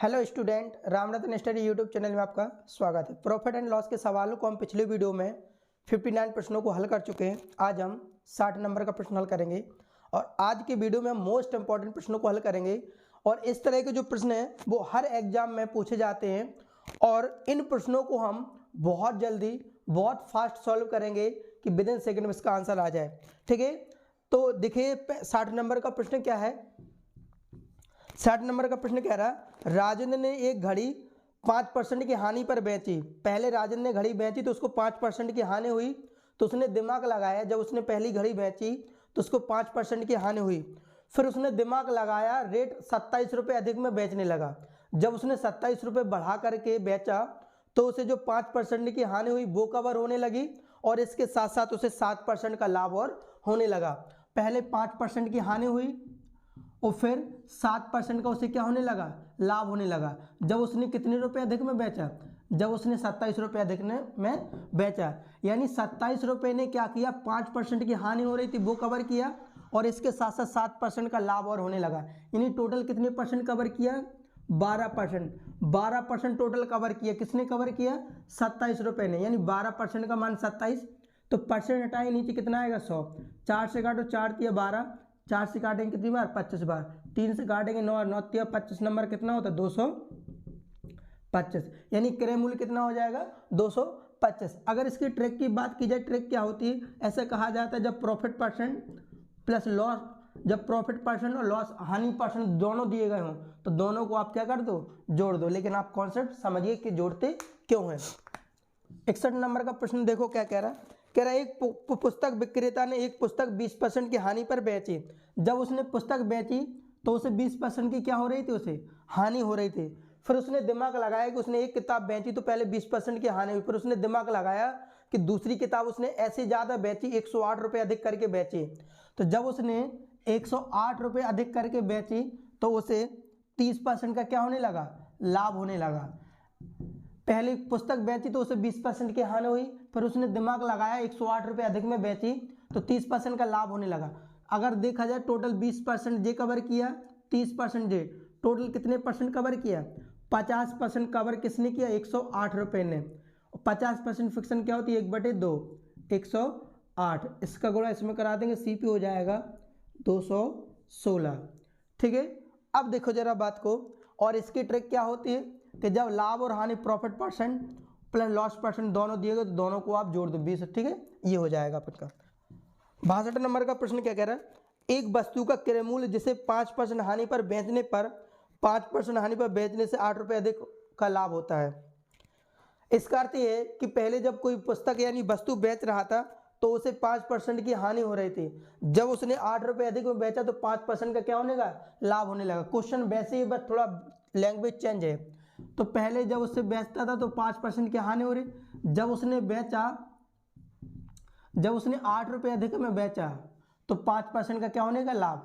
Hello student, Ramratna study YouTube channel में आपका स्वागत है। प्रॉफिट एंड लॉस के सवालों को हम पिछले वीडियो में 59 प्रश्नों को हल कर चुके हैं। आज हम 60 नंबर का प्रश्न हल करेंगे और आज के वीडियो में हम मोस्ट इंपॉर्टेंट प्रश्नों को हल करेंगे। और इस तरह के जो प्रश्न हैं वो हर एग्जाम में पूछे जाते हैं और इन प्रश्नों को हम बहुत जल्दी बहुत फास्ट सॉल्व करेंगे कि विद इन सेकेंड में इसका आंसर आ जाए। ठीक है, तो देखिए 60 नंबर का प्रश्न क्या है। 60 नंबर का प्रश्न कह रहा, राजेंद्र ने एक घड़ी 5% की हानि पर बेची। पहले राजेंद्र ने घड़ी बेची तो उसको 5% की हानि हुई, तो उसने दिमाग लगाया। जब उसने पहली घड़ी बेची तो उसको 5% की हानि हुई। फिर उसने दिमाग लगाया, रेट 27 रुपये अधिक में बेचने लगा। जब उसने 27 रुपये बढ़ा करके बेचा तो उसे जो 5% की हानि हुई वो कवर होने लगी और इसके साथ साथ उसे 7% का लाभ और होने लगा। पहले 5% की हानि हुई और फिर 7% का उसे क्या होने लगा, लाभ होने लगा। जब उसने कितने रुपए अधिक में बेचा, जब उसने 27 रुपये अधिक में बेचा, यानी 27 रुपये ने क्या किया, 5% की हानि हो रही थी वो कवर किया और इसके साथ साथ 7% का लाभ और होने लगा। यानी टोटल कितने परसेंट कवर किया, 12% टोटल कवर किया। किसने कवर किया, 27 रुपये ने। यानी 12% का मान 27, तो परसेंट हटाए नीचे कितना आएगा, 100। 4 से काटो, 4 तिया 12, 4 से काटेंगे कितनी बार, 25 बार। 3 से काटेंगे 9, 9 तिया 25, नंबर कितना होता है, 225। यानी क्रय मूल्य कितना हो जाएगा, 225। अगर इसकी ट्रिक की बात की जाए, ट्रिक क्या होती है, ऐसे कहा जाता है जब प्रॉफिट परसेंट प्लस लॉस, जब प्रॉफिट परसेंट और लॉस हानि परसेंट दोनों दिए गए हों तो दोनों को आप क्या कर दो, जोड़ दो। लेकिन आप कॉन्सेप्ट समझिए कि जोड़ते क्यों हैं। 61 नंबर का प्रश्न देखो क्या कह रहा है। कह रहा है एक पुस्तक विक्रेता ने एक पुस्तक 20% की हानि पर बेची। जब उसने पुस्तक बेची तो उसे 20% की क्या हो रही थी, उसे हानि हो रही थी। फिर उसने दिमाग लगाया कि उसने एक किताब बेची तो पहले 20% की हानि हुई, फिर उसने दिमाग लगाया कि दूसरी किताब उसने ऐसे ज़्यादा बेची, 108 रुपये अधिक करके बेची। तो जब उसने 108 रुपये अधिक करके बेची तो उसे 30% का क्या होने लगा, लाभ होने लगा। पहले पुस्तक बेची तो उसे 20% की हानि हुई, फिर उसने दिमाग लगाया 108 रुपये अधिक में बेची तो 30% का लाभ होने लगा। अगर देखा जाए टोटल 20% जे कवर किया, 30% जे, टोटल कितने परसेंट कवर किया, 50% कवर किसने किया, 108 रुपये ने। 50% फिक्सन क्या होती है, 1/2, 108। इसका गुणा इसमें करा देंगे, सीपी हो जाएगा 216। ठीक है, अब देखो जरा बात को। और इसकी ट्रिक क्या होती है कि जब लाभ और हानि profit percent plus loss percent दोनों दिए गए तो दोनों को आप जोड़ दो 20। ठीक है, ये हो जाएगा आपका। 62 नंबर का प्रश्न क्या कह रहा है, एक वस्तु का क्रय मूल्य जिसे 5% हानि पर बेचने पर 5% हानि पर बेचने से 8 रुपये अधिक का लाभ होता है। इसका अर्थ ये है कि पहले जब कोई पुस्तक यानी वस्तु बेच रहा था तो उसे 5% की हानि हो रही थी। जब उसने 8 रुपये अधिक में बेचा तो 5% का क्या होने लगा, लाभ होने लगा। क्वेश्चन वैसे ही बस थोड़ा लैंग्वेज चेंज है। तो पहले जब उससे बेचता था तो 5% की हानि हो रही, जब उसने बेचा, जब उसने 8 रुपये अधिक में बेचा तो 5% का क्या होने का, लाभ।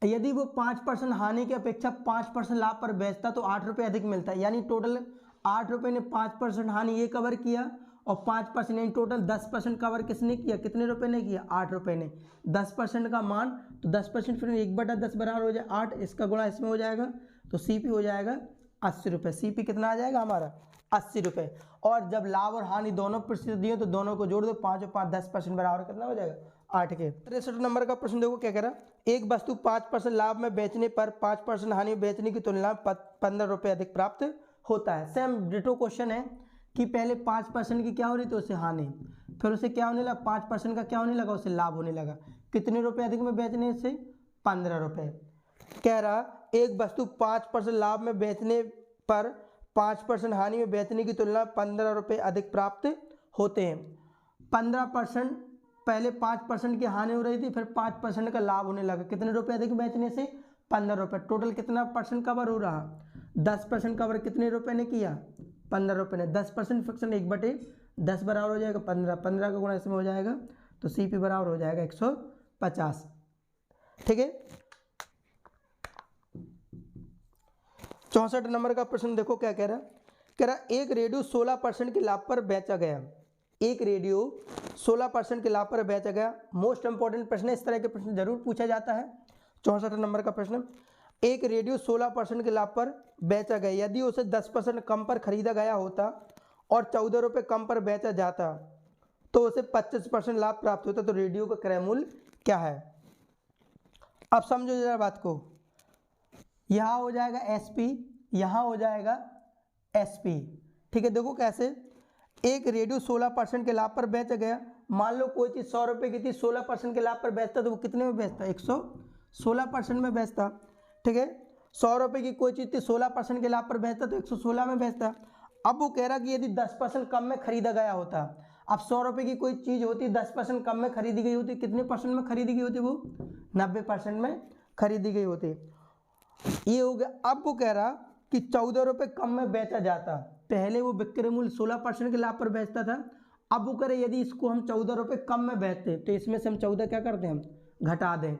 यदि वो 5% हानि की अपेक्षा 5% लाभ पर बेचता तो 8 रुपये अधिक मिलता है। यानी टोटल 8 रुपये ने 5% हानि ये कवर किया और 5% यानी टोटल 10% कवर किसने किया, कितने रुपए ने किया, 8 रुपये ने। 10% का मान तो 10% फिर 1/10 बराबर हो जाए 8, इसका गुणा इसमें हो जाएगा तो सीपी हो जाएगा 80 रुपये। सीपी कितना आ जाएगा हमारा, 80 रुपये। और जब लाभ और हानि दोनों प्रतिशत दिए तो दोनों को जोड़ दो, 5 और 5 10% बराबर कितना हो जाएगा, 8 के। 63 नंबर का प्रश्न देखो क्या कह रहा है, एक वस्तु 5% लाभ में बेचने पर 5% हानि में बेचने की तुलना 15 रुपये अधिक प्राप्त होता है। सेम डिटो क्वेश्चन है कि पहले 5% की क्या हो रही थी, उसे हानि, फिर उसे क्या होने लगा, 5% का क्या होने लगा, उसे लाभ होने लगा। कितने रुपए अधिक में बेचने से, 15 रुपये। कह रहा एक वस्तु 5% लाभ में बेचने पर 5% हानि में बेचने की तुलना 15 रुपये अधिक प्राप्त होते हैं। 15%, पहले 5% की हानि हो रही थी, फिर 5% का लाभ होने लगा। कितने रुपए अधिक बेचने से, 15 रुपये। टोटल कितना परसेंट कवर हो रहा, 10% कवर कितने रुपए ने किया, 15 रुपये ने। 10% फिक्सन 1/10 बराबर हो जाएगा 15, 15 का गुणा इसमें हो जाएगा तो सीपी बराबर हो जाएगा 150। ठीक है, 64 नंबर का प्रश्न देखो क्या कह रहा है। कह रहा एक रेडियो 16% के लाभ पर बेचा गया। एक रेडियो 16% के लाभ पर बेचा गया। मोस्ट इंपॉर्टेंट प्रश्न है, इस तरह के प्रश्न जरूर पूछा जाता है। 64 नंबर का प्रश्न, एक रेडियो 16% के लाभ पर बेचा गया। यदि उसे 10% कम पर खरीदा गया होता और 14 रुपये कम पर बेचा जाता तो उसे 25% लाभ प्राप्त होता। तो रेडियो का क्रय मूल्य क्या है? अब समझो जरा बात को। यहाँ हो जाएगा SP, यहाँ हो जाएगा SP। ठीक है, देखो कैसे। एक रेडियो 16% के लाभ पर बेचा गया। मान लो कोई चीज़ 100 रुपये की थी, 16% के लाभ पर बेचता तो वो कितने में बेचता? 116% में बेचता। ठीक है, 100 रुपये की कोई चीज़ थी, 16% के लाभ पर बेचता तो 116 में बेचता। अब वो कह रहा कि यदि 10% कम में खरीदा गया होता, अब 100 रुपये की कोई चीज़ होती, 10% कम में खरीदी गई होती, कितने % में खरीदी गई होती? वो 90% में खरीदी गई होती। ये हो गया। अब वो कह रहा कि 14 रुपये कम में बेचा जाता। पहले वो विक्रय मूल्य 16% के लाभ पर बेचता था। अब वो करे यदि इसको हम 14 रुपये कम में बेचते तो इसमें से हम 14 क्या करते हैं? हम घटा दें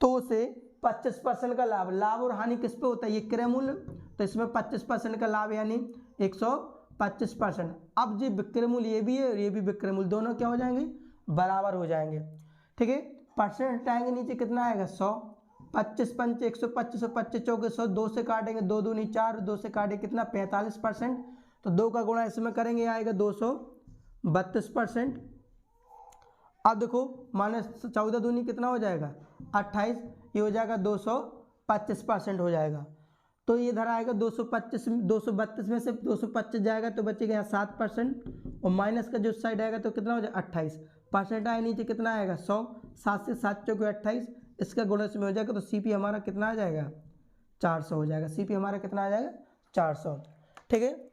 तो उसे 25% का लाभ। लाभ और हानि किस पे होता है? ये क्रय मूल्य, तो इसमें 25% का लाभ यानी 125%। अब जी विक्रय मूल्य ये भी है और ये भी विक्रय मूल्य, दोनों क्या हो जाएंगे? बराबर हो जाएंगे। ठीक है, परसेंट आएंगे नीचे, कितना आएगा? 100। 25 पंच 125 और 25 चौके 100, 2 से काटेंगे, 2 दूनी 4, 2 से काटे कितना? 45%। तो 2 का गुणा इसमें करेंगे, आएगा 232%। अब देखो माइनस 14 दूनी कितना हो जाएगा? 28। ये हो जाएगा 225% हो जाएगा। तो ये इधर आएगा 225, 232 में से 225 जाएगा तो बचेगा यहाँ 7%, और माइनस का जो साइड आएगा तो कितना हो जाएगा? 28%। आए नीचे कितना आएगा? 100। 7 से 7 चौके 28, इसका गुणा इसमें हो जाएगा तो CP हमारा कितना आ जाएगा? 400 हो जाएगा। CP हमारा कितना आ जाएगा? 400। ठीक है,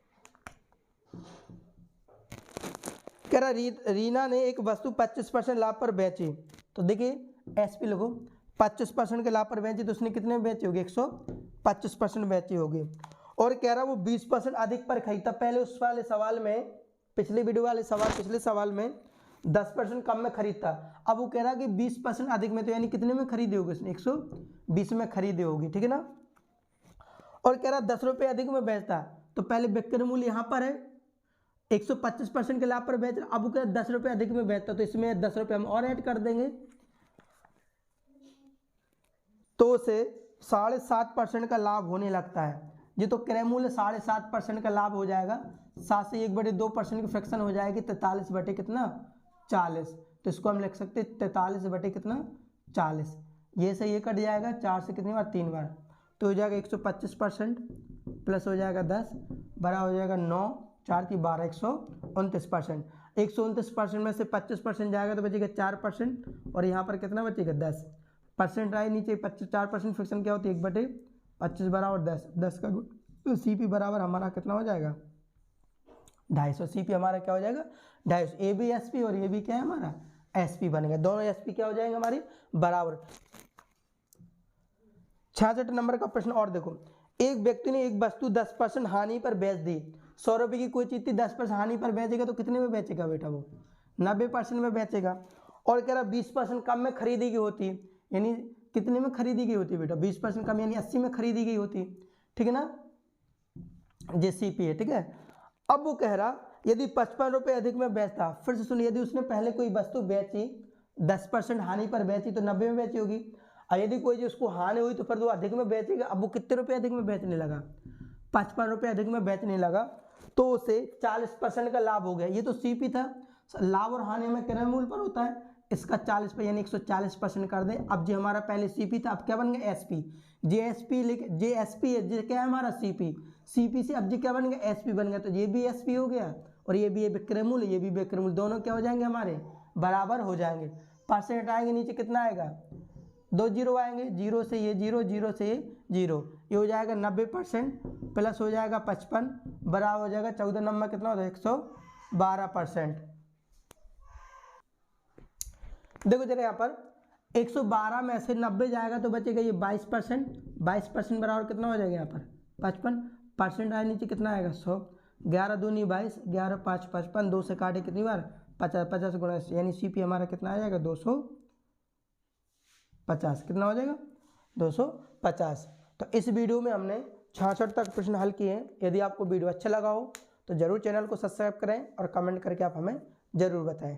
कह रहा रीना ने एक वस्तु 25% लाभ पर बेची। तो देखिए SP लिखो, 25% के लाभ पर बेची तो उसने कितने में बेची होगी? 125% बेची होगी। और कह रहा वो 20% अधिक पर खरीदता। पहले उस वाले सवाल में, पिछले वीडियो वाले सवाल, पिछले सवाल में 10% कम में खरीदता। अब वो कह रहा कि 20% अधिक में, तो यानी कितने में खरीदी होगी उसने? 120 में खरीदी होगी। ठीक है ना। और कह रहा 10 रुपये अधिक में बेचता। तो पहले विक्रय मूल्य यहाँ पर है, 125% के लाभ पर बेच रहा। अब वो कह रहा 10 रुपये अधिक में बेचता, तो इसमें 10 रुपये हम और ऐड कर देंगे तो उसे 7.5% का लाभ होने लगता है। ये तो क्रय मूल्य 7.5% का लाभ हो जाएगा। 7 से 1/2% की फ्रैक्शन हो जाएगी 43 बटे कितना? 40। तो इसको हम लिख सकते हैं 43 बटे कितना? 40। ये से ये कट जाएगा, 4 से कितनी बार? 3 बार। तो हो जाएगा 125% प्लस हो जाएगा 10 बड़ा हो जाएगा 9, 4 की 12, 129%। 129% में से 25% जाएगा तो बचेगा 4%, और यहाँ पर कितना बचेगा? 10% आए नीचे। 4% फ्रैक्शन क्या होती है? 1/25 बराबर 10। 10 का तो CP बराबर हमारा कितना हो जाएगा? 250। CP हमारा क्या हो जाएगा? 250। ये भी SP और ये भी क्या है हमारा? SP बनेगा। दोनों SP क्या हो जाएंगे हमारे? बराबर। 66 नंबर का प्रश्न और देखो। एक व्यक्ति ने एक वस्तु 10% हानि पर बेच दी। 100 रुपये की कोई चीज थी, 10% हानि पर बेचेगा तो कितने में बेचेगा बेटा? वो 90% में बेचेगा। और कह रहा 20% कम में खरीदी गई होती, यानी कितने में खरीदी गई होती बेटा? 20% कम यानी 80 में खरीदी गई होती। ठीक है ना, ये CP है। ठीक है, अब वो कह रहा यदि 55 रुपये अधिक में बेचता। फिर से सुनिए, यदि उसने पहले कोई वस्तु बेची 10% हानि पर बेची तो 90 में बेची होगी, और यदि कोई जो उसको हानि हुई तो फिर वो अधिक में बेचेगा। अब वो कितने रुपये अधिक में बेचने लगा? 55 रुपये अधिक में बेचने लगा तो उसे 40% का लाभ हो गया। ये तो CP था। लाभ और हानि में क्रय मूल्य पर होता है, इसका 40 पर यानी 140% कर दें। अब जो हमारा पहले CP था, अब क्या बन गया? SP। JSP लिख, JSP है, जो क्या है हमारा? CP से अब जी क्या बन गया? SP बन गया। तो ये भी SP हो गया और ये भी विक्रय मूल्य, ये भी विक्रय मूल्य, दोनों क्या हो जाएंगे हमारे? बराबर हो जाएंगे। परसेंट आएंगे नीचे, कितना आएगा? 2 जीरो आएंगे, 0 से ये 0, 0 से ये 0, ये हो जाएगा 90% प्लस हो जाएगा 55 बराबर हो जाएगा 14 नंबर कितना होता है? 112%। देखो जरा यहाँ पर 112 में से 90 जाएगा तो बचेगा ये 22%। 22% बराबर कितना हो जाएगा यहाँ पर? 55%। आए नीचे कितना आएगा? 100। 11 दूनी 22, 11 5 55, 2 से काटे कितनी बार? 50, 50 गुणा, यानी CP हमारा कितना आ जाएगा? 250। कितना हो जाएगा? 250। तो इस वीडियो में हमने 66 तक प्रश्न हल किए हैं। यदि आपको वीडियो अच्छा लगा हो तो ज़रूर चैनल को सब्सक्राइब करें और कमेंट करके आप हमें ज़रूर बताएं।